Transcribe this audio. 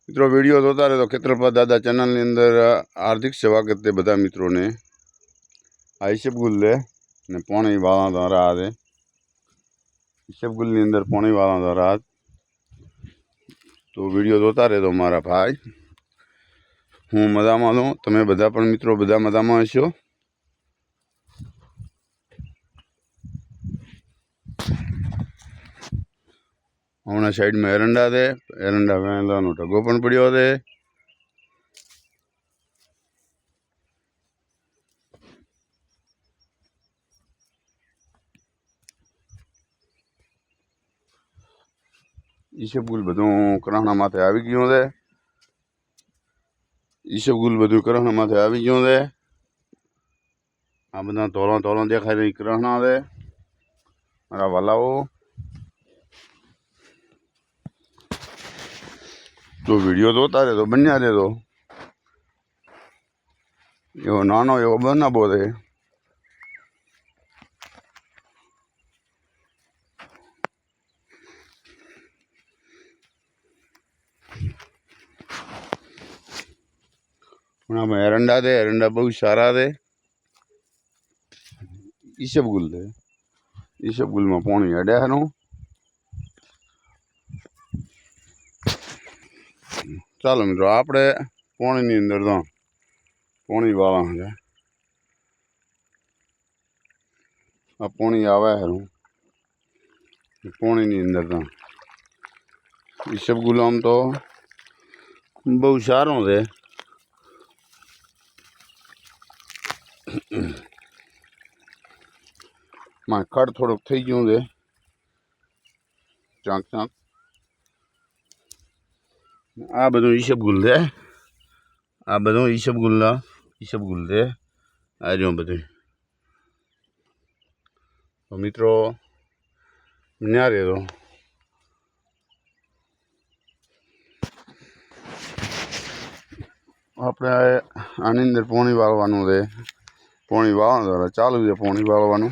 मित्रों वीडियो जोता रहे तो खेतरपा दादा चैनल ની અંદર हार्दिक स्वागत है बधा मित्रों ने। ईसबगुल ने पानी वाला द्वारा है ईसबगुल ની અંદર पानी वाला द्वारा तो वीडियो जोता रहे तो मारा भाई हूँ मजा में हूँ तमे बधा पण मित्रों बधा मजा में हशो। हमने साइड में एरंडा दे एरंडा वेला टगो पण पड़ियो है। ईसबगुल बधु कराहना माथे आवी गयो है। ईसबगुल बधु कराहना माथे आवी गयो है। आ बधा धोला धोला देखाय रही कराहना है मारा वालाओ। तो वीडियो जोता रहे तो बन्या रहे तो एवो नानो एवो बनाबो है। एरंडा दे एरंडा बहुत सारा दे ईसबगुल दे ईसबगुल में पानी अड्या है। चलो मित्रों आपणे पानी नी अंदर तो पानी वाला है आ पानी आवे है पानी नी अंदर तो ईसबगुल आम तो बहुत सारों है। मैं खड़ थोड़ो थी गयो है चाक चाक आ बधु ईसबगुल है। आ बधु ईसबगुल है आ जो बधु तो मित्रों न्यारे तो अपने आनी अंदर पानी वालवानुं है। पानी वाळवा द्वारा चालू है पानी वाळवानुं।